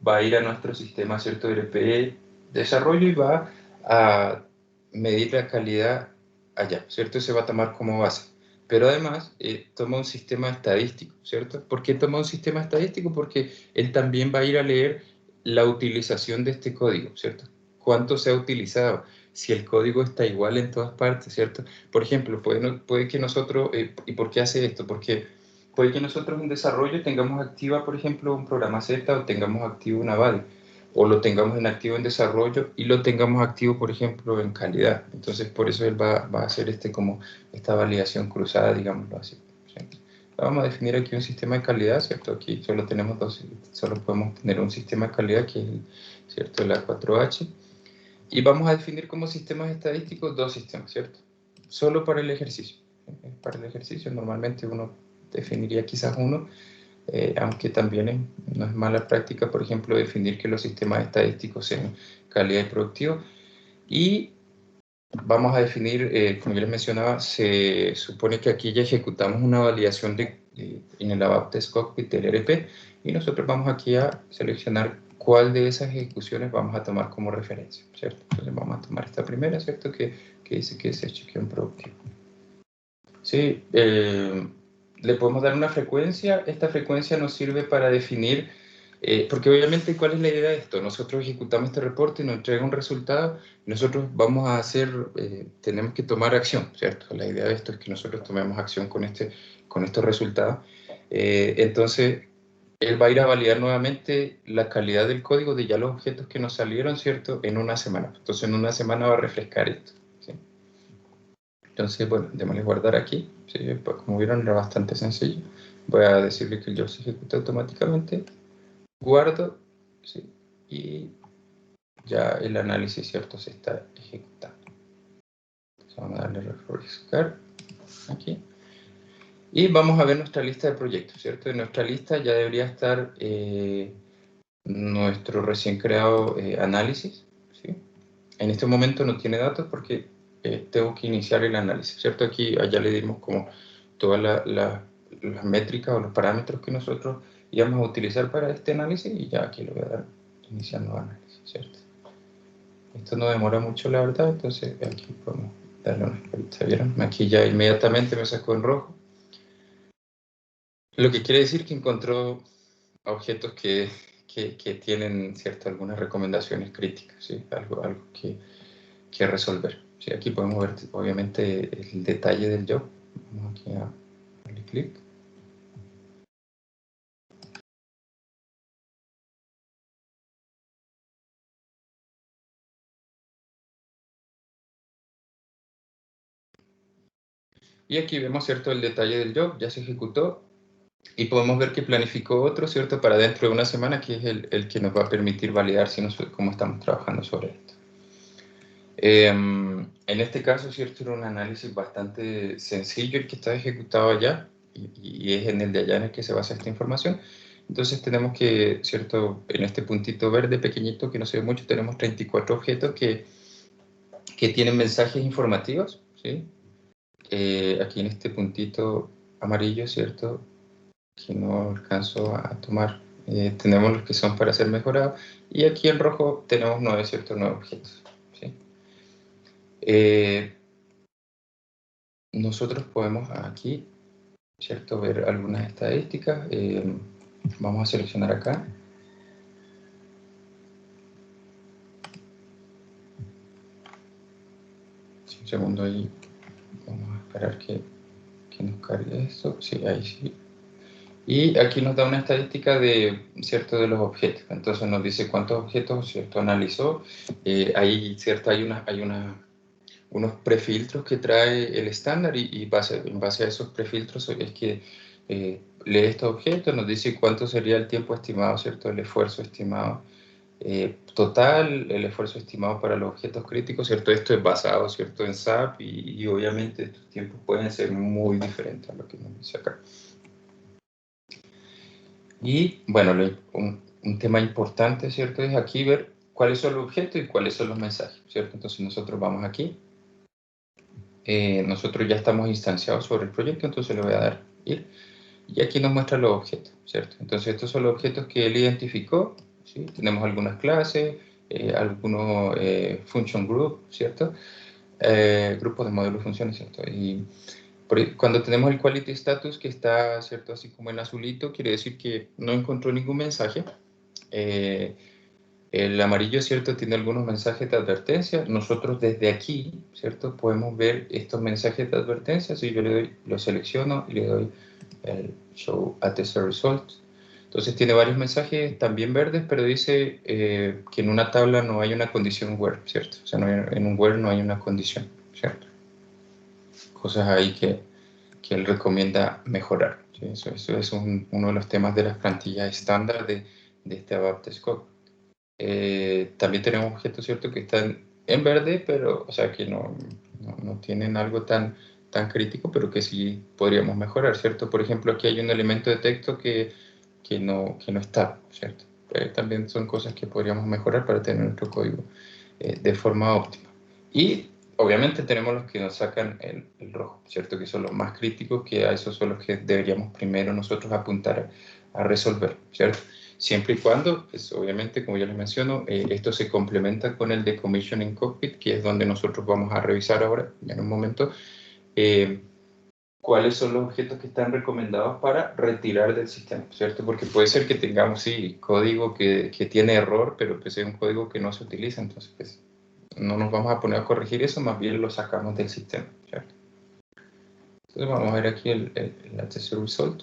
va a ir a nuestro sistema, ¿cierto? De RPE desarrollo y va a medir la calidad allá, ¿cierto? Se va a tomar como base. Pero además toma un sistema estadístico, ¿cierto? ¿Por qué toma un sistema estadístico? Porque él también va a ir a leer la utilización de este código, ¿cierto? ¿Cuánto se ha utilizado? Si el código está igual en todas partes, ¿cierto? Por ejemplo, puede que nosotros, ¿y por qué hace esto? Porque puede que nosotros en desarrollo tengamos activa, por ejemplo, un programa Z o tengamos activo una VAL, o lo tengamos en activo en desarrollo y lo tengamos activo, por ejemplo, en calidad. Entonces, por eso él va a hacer esta validación cruzada, digámoslo así. ¿Cierto? Vamos a definir aquí un sistema de calidad, ¿cierto? Aquí solo podemos tener un sistema de calidad que es, ¿cierto? El A4H. Y vamos a definir como sistemas estadísticos dos sistemas, ¿cierto? Solo para el ejercicio. Para el ejercicio normalmente uno definiría quizás uno, aunque también no es mala práctica, por ejemplo, definir que los sistemas estadísticos sean calidad y productivo. Y vamos a definir, como yo les mencionaba, se supone que aquí ya ejecutamos una validación en el ABAP Test Cockpit del ERP, y nosotros vamos aquí a seleccionar cuál de esas ejecuciones vamos a tomar como referencia, ¿cierto? Entonces vamos a tomar esta primera, ¿cierto? Que dice que se chequeó en productivo. Sí, le podemos dar una frecuencia. Esta frecuencia nos sirve para definir, porque obviamente, ¿cuál es la idea de esto? Nosotros ejecutamos este reporte y nos entrega un resultado. Nosotros vamos a hacer, tenemos que tomar acción, ¿cierto? La idea de esto es que nosotros tomemos acción con estos resultados. Entonces, él va a ir a validar nuevamente la calidad del código de ya los objetos que nos salieron, ¿cierto? En una semana. Entonces, en una semana va a refrescar esto, ¿sí? Entonces, bueno, démosle guardar aquí. ¿Sí? Pues, como vieron, era bastante sencillo. Voy a decirle que el job se ejecuta automáticamente. Guardo, ¿sí? Y ya el análisis, ¿cierto? Se está ejecutando. Entonces, vamos a darle refrescar aquí. Y vamos a ver nuestra lista de proyectos, ¿cierto? En nuestra lista ya debería estar nuestro recién creado análisis, ¿sí? En este momento no tiene datos porque tengo que iniciar el análisis, ¿cierto? Aquí allá le dimos como todas las métricas o los parámetros que nosotros íbamos a utilizar para este análisis, y ya aquí le voy a dar iniciar nuevo análisis, ¿cierto? Esto no demora mucho, la verdad, entonces aquí podemos darle una esperita, ¿vieron? Aquí ya inmediatamente me sacó en rojo, lo que quiere decir que encontró objetos que tienen, ¿cierto? Algunas recomendaciones críticas, ¿sí? Algo que resolver. ¿Sí? Aquí podemos ver, obviamente, el detalle del job. Vamos aquí a darle clic. Y aquí vemos, ¿cierto? El detalle del job, ya se ejecutó. Y podemos ver que planificó otro, ¿cierto? Para dentro de una semana, que es el que nos va a permitir validar cómo estamos trabajando sobre esto. En este caso, ¿cierto? Era un análisis bastante sencillo el que está ejecutado allá, y es en el de allá en el que se basa esta información. Entonces tenemos que, ¿cierto? En este puntito verde pequeñito que no se ve mucho, tenemos 34 objetos que tienen mensajes informativos, ¿sí? Aquí en este puntito amarillo, ¿cierto? Que no alcanzo a tomar, tenemos los que son para ser mejorados, y aquí en rojo tenemos 9, ¿cierto? 9 objetos, ¿sí? Nosotros podemos aquí, ¿cierto? Ver algunas estadísticas. Vamos a seleccionar acá. Un segundo ahí. Vamos a esperar que nos cargue esto. Sí, ahí sí. Y aquí nos da una estadística de, ¿cierto?, de los objetos. Entonces nos dice cuántos objetos, ¿cierto?, analizó. Ahí, ¿cierto?, hay unos prefiltros que trae el estándar y en base a esos prefiltros es que lee estos objetos, nos dice cuánto sería el tiempo estimado, ¿cierto?, el esfuerzo estimado total, el esfuerzo estimado para los objetos críticos, ¿cierto? Esto es basado, ¿cierto?, en SAP y obviamente estos tiempos pueden ser muy diferentes a lo que nos dice acá. Y bueno, un tema importante, ¿cierto?, es aquí ver cuáles son los objetos y cuáles son los mensajes, ¿cierto? Entonces nosotros vamos aquí. Nosotros ya estamos instanciados sobre el proyecto, entonces le voy a dar ir. Y aquí nos muestra los objetos, ¿cierto? Entonces estos son los objetos que él identificó, ¿sí? Tenemos algunas clases, algunos function group, ¿cierto? Grupos de modelos funciones, ¿cierto? Y cuando tenemos el quality status que está, ¿cierto?, así como en azulito, quiere decir que no encontró ningún mensaje. El amarillo, ¿cierto?, tiene algunos mensajes de advertencia. Nosotros desde aquí, ¿cierto?, podemos ver estos mensajes de advertencia. Si yo le doy, lo selecciono y le doy el Show ATC Results. Entonces tiene varios mensajes también verdes, pero dice que en una tabla no hay una condición where, ¿cierto? O sea, en un where no hay una condición, ¿cierto? Cosas ahí que él recomienda mejorar, ¿sí? Eso es uno de los temas de las plantillas estándar de este ABAP Scope. También tenemos objetos, ¿cierto?, que están en verde, pero, o sea, que no tienen algo tan crítico, pero que sí podríamos mejorar, ¿cierto? Por ejemplo, aquí hay un elemento de texto que no está, ¿cierto? También son cosas que podríamos mejorar para tener nuestro código de forma óptima. Y obviamente tenemos los que nos sacan el rojo, ¿cierto? Que son los más críticos, que a esos son los que deberíamos primero nosotros apuntar a resolver, ¿cierto? Siempre y cuando, pues obviamente, como ya les menciono, esto se complementa con el Decommissioning Cockpit, que es donde nosotros vamos a revisar ahora, en un momento, cuáles son los objetos que están recomendados para retirar del sistema, ¿cierto? Porque puede ser que tengamos, sí, código que tiene error, pero pues es un código que no se utiliza, entonces pues no nos vamos a poner a corregir eso, más bien lo sacamos del sistema, ¿cierto? Entonces vamos a ver aquí el ATC Result.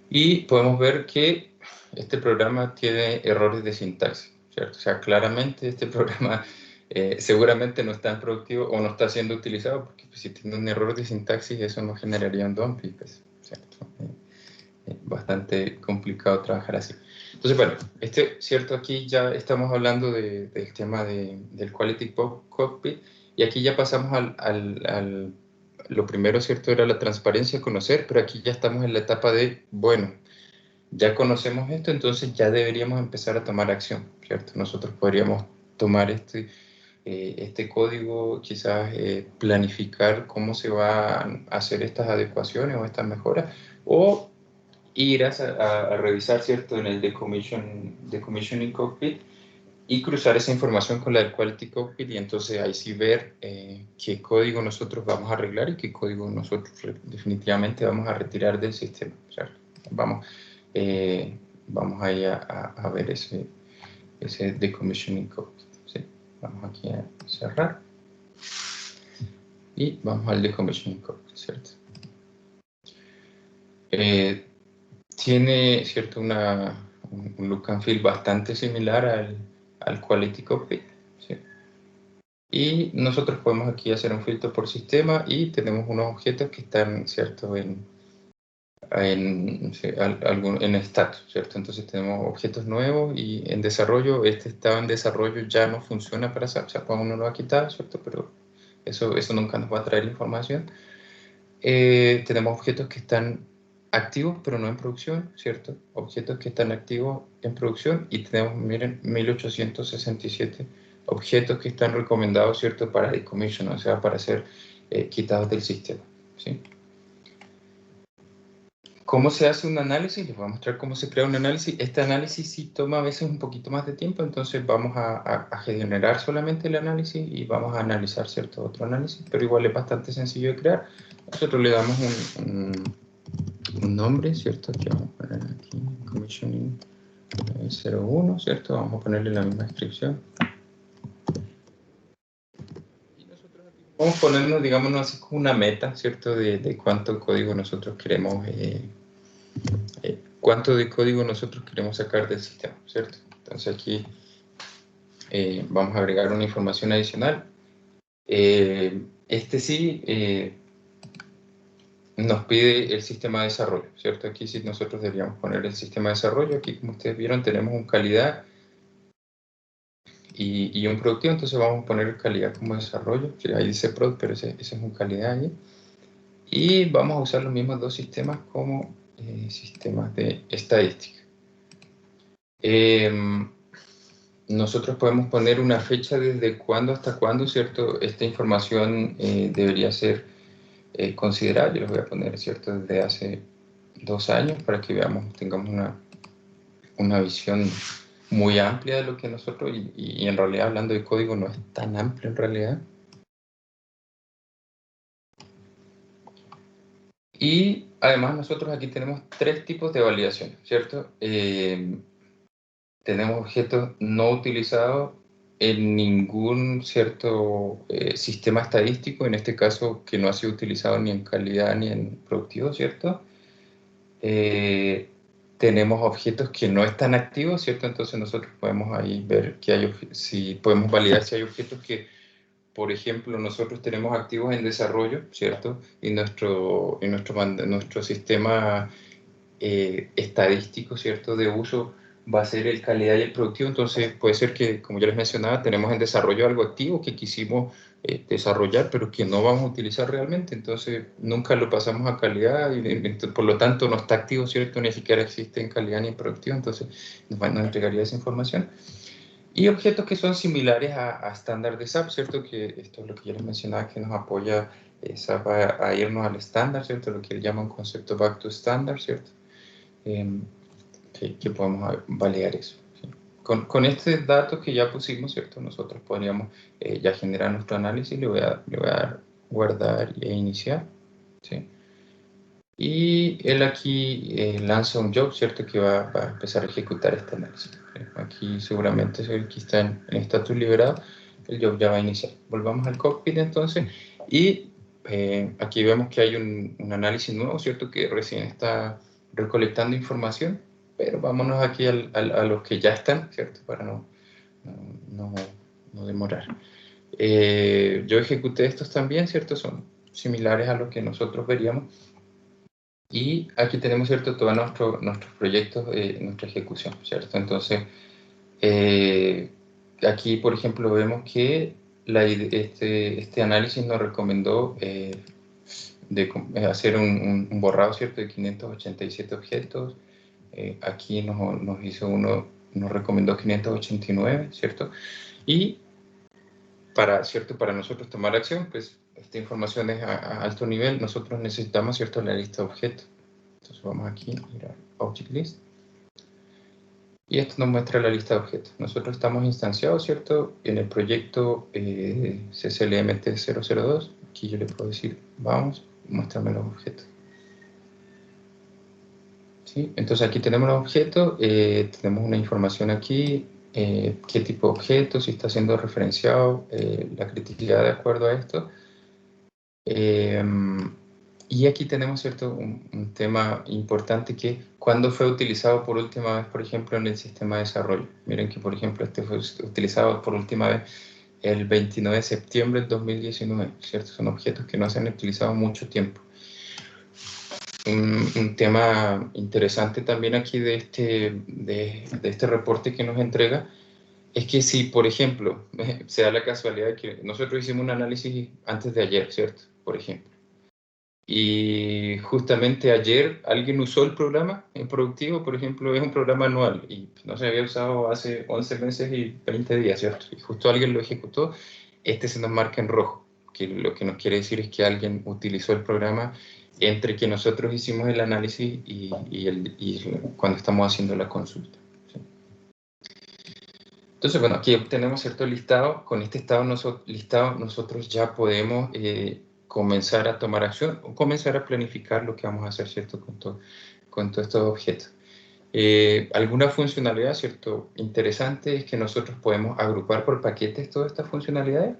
Y podemos ver que este programa tiene errores de sintaxis, ¿cierto? O sea, claramente este programa seguramente no está en productivo o no está siendo utilizado, porque pues, si tiene un error de sintaxis eso no generaría un dump, pues, ¿cierto? Bastante complicado trabajar así. Entonces, bueno, ¿cierto? Aquí ya estamos hablando del tema del Quality Cockpit, y aquí ya pasamos lo primero, ¿cierto?, era la transparencia, conocer, pero aquí ya estamos en la etapa de, bueno, ya conocemos esto, entonces ya deberíamos empezar a tomar acción, ¿cierto? Nosotros podríamos tomar este código, quizás planificar cómo se van a hacer estas adecuaciones o estas mejoras, o ir a revisar, ¿cierto?, en el Decommissioning Cockpit y cruzar esa información con la del Quality Cockpit, y entonces ahí sí ver qué código nosotros vamos a arreglar y qué código nosotros definitivamente vamos a retirar del sistema, ¿cierto? Vamos ahí a ver ese Decommissioning Cockpit, ¿sí? Vamos aquí a cerrar y vamos al Decommissioning Cockpit, ¿cierto? Tiene, ¿cierto?, un look and feel bastante similar al Quality Cockpit, ¿sí? Y nosotros podemos aquí hacer un filtro por sistema y tenemos unos objetos que están, ¿cierto?, en status, ¿cierto? Entonces tenemos objetos nuevos y en desarrollo. Este estaba en desarrollo, ya no funciona para SAP, SAP aún no lo ha quitado, ¿cierto? Pero eso nunca nos va a traer información. Tenemos objetos que están activos pero no en producción, ¿cierto? Objetos que están activos en producción, y tenemos, miren, 1867 objetos que están recomendados, ¿cierto?, para decommission, o sea, para ser quitados del sistema, ¿sí? ¿Cómo se hace un análisis? Les voy a mostrar cómo se crea un análisis. Este análisis sí toma a veces un poquito más de tiempo, entonces vamos a generar solamente el análisis y vamos a analizar, ¿cierto?, otro análisis, pero igual es bastante sencillo de crear. Nosotros le damos un nombre, ¿cierto? Que vamos a poner aquí, commissioning 01, ¿cierto? Vamos a ponerle la misma descripción. Y nosotros aquí vamos a ponernos, digamos, así como una meta, ¿cierto? De cuánto código nosotros queremos, cuánto de código nosotros queremos sacar del sistema, ¿cierto? Entonces aquí vamos a agregar una información adicional. Nos pide el sistema de desarrollo, ¿cierto? Aquí sí nosotros deberíamos poner el sistema de desarrollo. Aquí, como ustedes vieron, tenemos un calidad y un productivo, entonces vamos a poner calidad como desarrollo. Sí, ahí dice product, pero ese es un calidad ahí. Y vamos a usar los mismos dos sistemas como sistemas de estadística. Nosotros podemos poner una fecha desde cuándo hasta cuándo, ¿cierto? Esta información debería ser considerada. Yo les voy a poner, ¿cierto? Desde hace 2 años para que veamos, tengamos una visión muy amplia de lo que nosotros, y en realidad hablando de código no es tan amplio en realidad. Y además nosotros aquí tenemos 3 tipos de validación, ¿cierto? Tenemos objetos no utilizados en ningún cierto sistema estadístico, en este caso que no ha sido utilizado ni en calidad ni en productivo, ¿cierto? Tenemos objetos que no están activos, ¿cierto? Entonces nosotros podemos ahí ver que si podemos validar si hay objetos que, por ejemplo, nosotros tenemos activos en desarrollo, ¿cierto? Y nuestro sistema estadístico, ¿cierto? De uso va a ser el calidad y el productivo. Entonces puede ser que, como ya les mencionaba, tenemos en desarrollo algo activo que quisimos desarrollar, pero que no vamos a utilizar realmente. Entonces nunca lo pasamos a calidad y por lo tanto no está activo, ¿cierto? Ni siquiera existe en calidad ni en productivo. Entonces nos entregaría esa información. Y objetos que son similares a estándar de SAP, ¿cierto? Que esto es lo que yo les mencionaba, que nos apoya SAP a irnos al estándar, ¿cierto? Lo que él llama un concepto back to standard, ¿cierto? Que podemos validar eso. ¿Sí? Con estos datos que ya pusimos, ¿cierto? Nosotros podríamos ya generar nuestro análisis. Le voy a dar guardar e iniciar. ¿Sí? Y él aquí lanza un job, ¿cierto? Que va a empezar a ejecutar este análisis. ¿Sí? Aquí seguramente, aquí está en estatus liberado, el job ya va a iniciar. Volvamos al cockpit entonces y aquí vemos que hay un análisis nuevo, ¿cierto? Que recién está recolectando información, pero vámonos aquí a los que ya están, ¿cierto? Para no demorar. Yo ejecuté estos también, ¿cierto? Son similares a lo que nosotros veríamos. Y aquí tenemos, ¿cierto? Todos nuestros proyectos, nuestra ejecución, ¿cierto? Entonces, aquí, por ejemplo, vemos que este análisis nos recomendó hacer un borrado, ¿cierto? De 587 objetos. Aquí nos recomendó 589, ¿cierto? Y para nosotros tomar acción, pues esta información es a alto nivel, nosotros necesitamos, ¿cierto? La lista de objetos. Entonces vamos aquí, ir a Object List. Y esto nos muestra la lista de objetos. Nosotros estamos instanciados, ¿cierto? En el proyecto CCLMT002. Aquí yo le puedo decir, vamos, muéstrame los objetos. ¿Sí? Entonces aquí tenemos los objetos, tenemos una información aquí, qué tipo de objeto, si está siendo referenciado, la criticidad de acuerdo a esto. Y aquí tenemos, ¿cierto? Un tema importante que es cuándo fue utilizado por última vez, por ejemplo, en el sistema de desarrollo. Miren que, por ejemplo, este fue utilizado por última vez el 29 de septiembre del 2019, ¿cierto? Son objetos que no se han utilizado mucho tiempo. Un tema interesante también aquí de este reporte que nos entrega es que si, por ejemplo, se da la casualidad de que nosotros hicimos un análisis antes de ayer, ¿cierto? Por ejemplo. Y justamente ayer alguien usó el programa en productivo, por ejemplo, es un programa anual y no se había usado hace 11 meses y 20 días, ¿cierto? Y justo alguien lo ejecutó, este se nos marca en rojo, que lo que nos quiere decir es que alguien utilizó el programa entre que nosotros hicimos el análisis y cuando estamos haciendo la consulta. ¿Sí? Entonces, bueno, aquí tenemos cierto listado. Con este listado nosotros ya podemos comenzar a tomar acción o comenzar a planificar lo que vamos a hacer, ¿cierto? Con todos estos objetos. Alguna funcionalidad, ¿cierto? Interesante es que nosotros podemos agrupar por paquetes todas estas funcionalidades.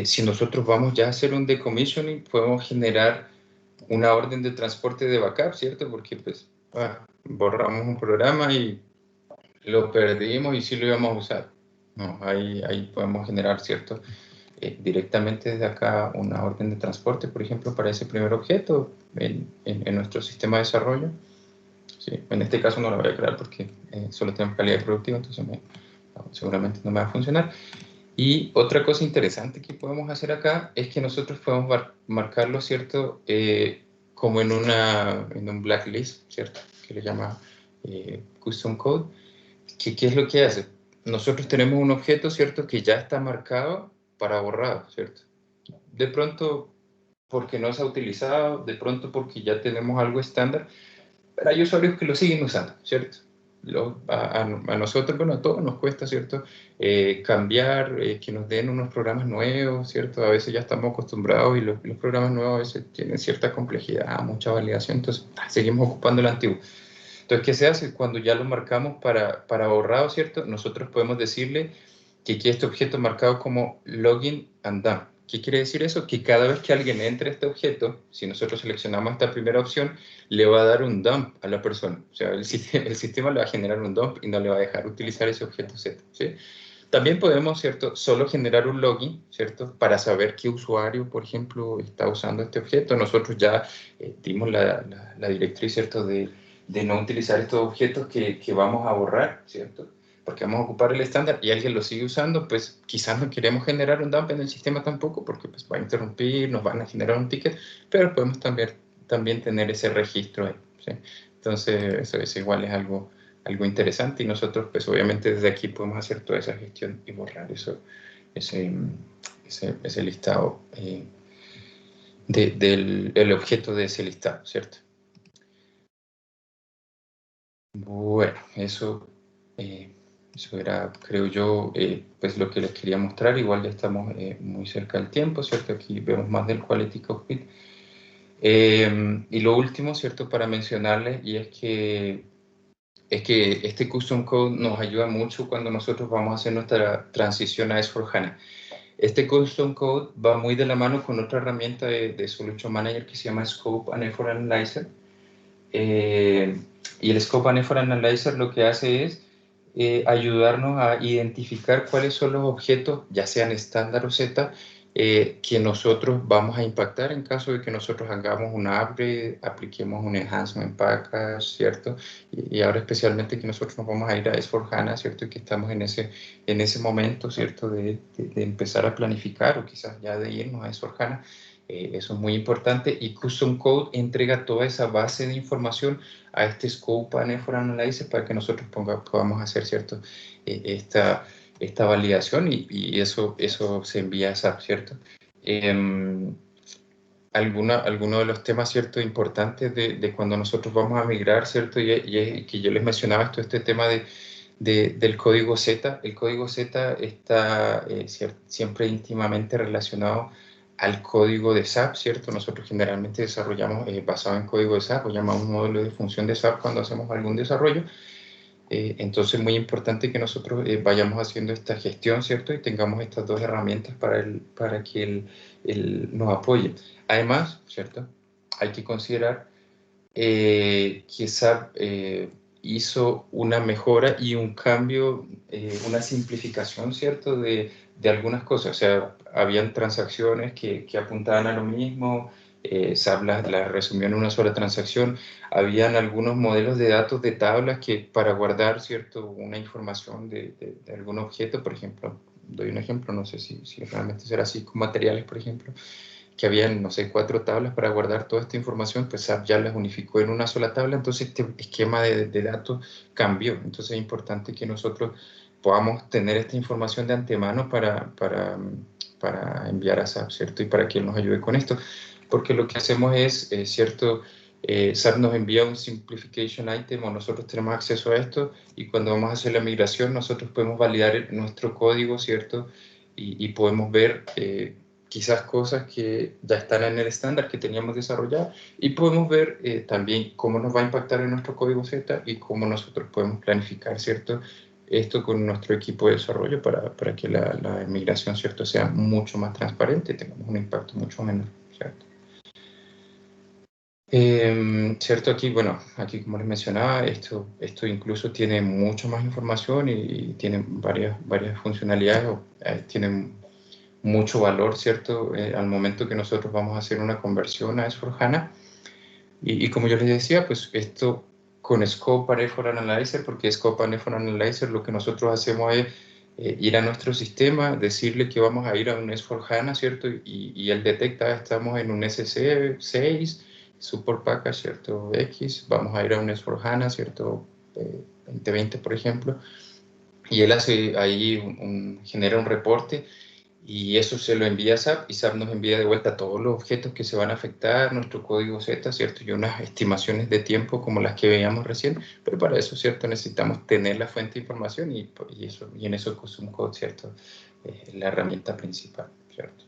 Si nosotros vamos ya a hacer un decommissioning, podemos generar una orden de transporte de backup, ¿cierto? Porque pues borramos un programa y lo perdimos y sí lo íbamos a usar. No, ahí podemos generar, ¿cierto? Directamente desde acá una orden de transporte, por ejemplo, para ese primer objeto en nuestro sistema de desarrollo. Sí, en este caso no lo voy a crear porque solo tenemos calidad productiva, entonces seguramente no me va a funcionar. Y otra cosa interesante que podemos hacer acá es que nosotros podemos marcarlo, ¿cierto? Como en un blacklist, ¿cierto? Que le llama custom code. ¿Qué es lo que hace? Nosotros tenemos un objeto, ¿cierto? Que ya está marcado para borrado, ¿cierto? De pronto porque no se ha utilizado, de pronto porque ya tenemos algo estándar, pero hay usuarios que lo siguen usando, ¿cierto? A nosotros, bueno, a todos nos cuesta, ¿cierto? Cambiar, que nos den unos programas nuevos, ¿cierto? A veces ya estamos acostumbrados y los programas nuevos a veces tienen cierta complejidad, mucha validación, entonces seguimos ocupando el antiguo. Entonces, ¿qué se hace? Cuando ya lo marcamos para borrado, ¿cierto? Nosotros podemos decirle que aquí este objeto marcado como login and dump. ¿Qué quiere decir eso? Que cada vez que alguien entre a este objeto, si nosotros seleccionamos esta primera opción, le va a dar un dump a la persona. O sea, el sistema le va a generar un dump y no le va a dejar utilizar ese objeto Z, ¿sí? También podemos, ¿cierto?, solo generar un login, ¿cierto?, para saber qué usuario, por ejemplo, está usando este objeto. Nosotros ya dimos la directriz, ¿cierto?, de no utilizar estos objetos que vamos a borrar, ¿cierto?, porque vamos a ocupar el estándar y alguien lo sigue usando, pues quizás no queremos generar un dump en el sistema tampoco, porque pues va a interrumpir, nos van a generar un ticket, pero podemos también tener ese registro ahí, ¿sí? Entonces, eso igual es algo interesante y nosotros, pues obviamente desde aquí podemos hacer toda esa gestión y borrar ese listado del objeto de ese listado, ¿cierto? Bueno, eso era, creo yo, pues lo que les quería mostrar. Igual ya estamos muy cerca del tiempo, ¿cierto? Aquí vemos más del Quality Cockpit. Y lo último, ¿cierto?, para mencionarles, y es que este Custom Code nos ayuda mucho cuando nosotros vamos a hacer nuestra transición a S/4HANA. Este Custom Code va muy de la mano con otra herramienta de Solution Manager que se llama Scope and Effort Analyzer. Y el Scope and Effort Analyzer lo que hace es ayudarnos a identificar cuáles son los objetos, ya sean estándar o Z, que nosotros vamos a impactar en caso de que nosotros hagamos un upgrade, apliquemos un enhancement package, ¿cierto? Y ahora especialmente que nosotros nos vamos a ir a S/4HANA, ¿cierto? Y que estamos en ese momento, ¿cierto? De empezar a planificar o quizás ya de irnos a S/4HANA. Eso es muy importante y Custom Code entrega toda esa base de información a este Scope and Effort Analyzer para que nosotros podamos hacer, ¿cierto? Esta validación y eso se envía a SAP, ¿cierto? Alguno de los temas, ¿cierto?, importantes de cuando nosotros vamos a migrar, ¿cierto? Y que yo les mencionaba este tema del código Z. El código Z está siempre íntimamente relacionado al código de SAP, ¿cierto? Nosotros generalmente desarrollamos basado en código de SAP, o llamamos módulo de función de SAP cuando hacemos algún desarrollo. Entonces es muy importante que nosotros vayamos haciendo esta gestión, ¿cierto? Y tengamos estas dos herramientas para que él nos apoye. Además, ¿cierto?, hay que considerar que SAP hizo una mejora y un cambio, una simplificación, ¿cierto?, de algunas cosas. O sea, habían transacciones que apuntaban a lo mismo, SAP las resumió en una sola transacción. Habían algunos modelos de datos de tablas que para guardar, ¿cierto?, una información de algún objeto, por ejemplo, doy un ejemplo, no sé si realmente será así, con materiales, por ejemplo, que habían, no sé, 4 tablas para guardar toda esta información, pues SAP ya las unificó en una sola tabla, entonces este esquema de datos cambió. Entonces es importante que nosotros podamos tener esta información de antemano para enviar a SAP, ¿cierto? Y para que él nos ayude con esto. Porque lo que hacemos es, ¿cierto?, SAP nos envía un simplification item o nosotros tenemos acceso a esto y cuando vamos a hacer la migración nosotros podemos validar nuestro código, ¿cierto? Y podemos ver quizás cosas que ya están en el estándar que teníamos desarrollado, y podemos ver también cómo nos va a impactar en nuestro código Z y cómo nosotros podemos planificar, ¿cierto?, esto con nuestro equipo de desarrollo para que la migración, ¿cierto?, sea mucho más transparente y tengamos un impacto mucho menor, ¿cierto? Cierto, aquí, bueno, aquí como les mencionaba, esto incluso tiene mucha más información y tiene varias funcionalidades, tiene mucho valor, ¿cierto?, al momento que nosotros vamos a hacer una conversión a S/4HANA. Y como yo les decía, pues esto con Scope and Effort Analyzer, porque Scope and Effort Analyzer lo que nosotros hacemos es ir a nuestro sistema, decirle que vamos a ir a un S/4HANA, ¿cierto? Y él detecta, estamos en un SC6, Support Package, ¿cierto? X, vamos a ir a un S/4HANA, ¿cierto? 2020, por ejemplo. Y él hace ahí genera un reporte y eso se lo envía a SAP y SAP nos envía de vuelta todos los objetos que se van a afectar, nuestro código Z, ¿cierto? Y unas estimaciones de tiempo como las que veíamos recién, pero para eso, ¿cierto? Necesitamos tener la fuente de información y en eso Custom Code, ¿cierto? La herramienta principal, ¿cierto?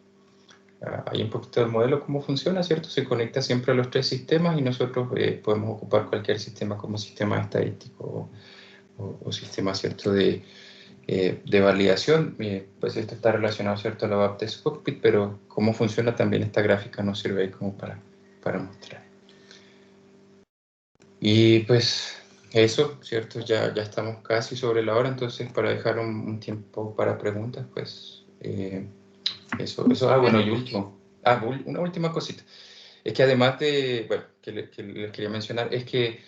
Hay un poquito del modelo, cómo funciona, ¿cierto? Se conecta siempre a los tres sistemas y nosotros podemos ocupar cualquier sistema como sistema estadístico o sistema, ¿cierto?, de validación. Pues esto está relacionado, ¿cierto?, a la Baptist Cockpit, pero cómo funciona también esta gráfica nos sirve ahí como para mostrar. Y pues eso, ¿cierto? Ya estamos casi sobre la hora, entonces para dejar un tiempo para preguntas, pues eso. Bueno, y último. Una última cosita. Es que además de, bueno, que les quería mencionar, es que,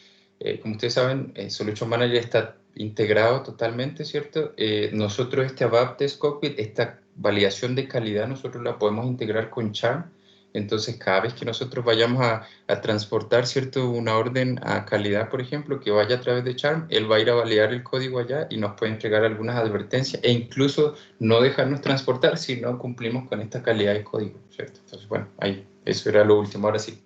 como ustedes saben, Solution Manager está integrado totalmente, ¿cierto? Nosotros este ABAP Test Cockpit, esta validación de calidad, nosotros la podemos integrar con Charm. Entonces, cada vez que nosotros vayamos a transportar, ¿cierto?, una orden a calidad, por ejemplo, que vaya a través de Charm, él va a ir a validar el código allá y nos puede entregar algunas advertencias e incluso no dejarnos transportar si no cumplimos con esta calidad de código, ¿cierto? Entonces, bueno, ahí, eso era lo último. Ahora sí.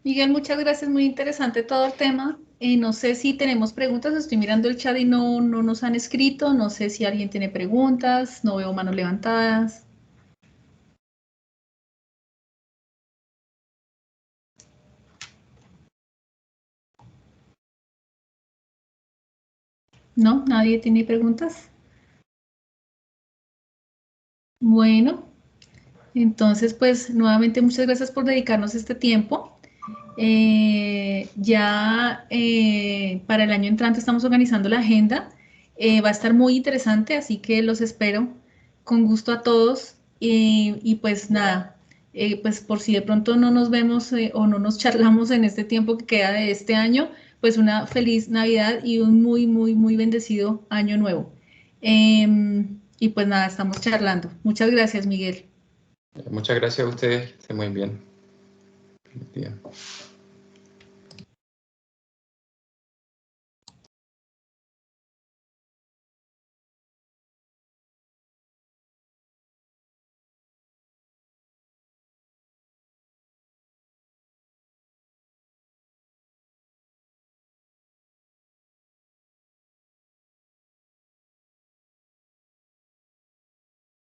Miguel, muchas gracias, muy interesante todo el tema. No sé si tenemos preguntas, estoy mirando el chat y no nos han escrito, no sé si alguien tiene preguntas, no veo manos levantadas. ¿No? ¿Nadie tiene preguntas? Bueno, entonces pues nuevamente muchas gracias por dedicarnos este tiempo. Para el año entrante estamos organizando la agenda. Va a estar muy interesante, así que los espero con gusto a todos. Y pues nada, pues por si de pronto no nos vemos o no nos charlamos en este tiempo que queda de este año, pues una feliz Navidad y un muy, muy, muy bendecido año nuevo. Y pues nada, estamos charlando. Muchas gracias, Miguel.
Muchas gracias a ustedes, que estén muy bien. Feliz día.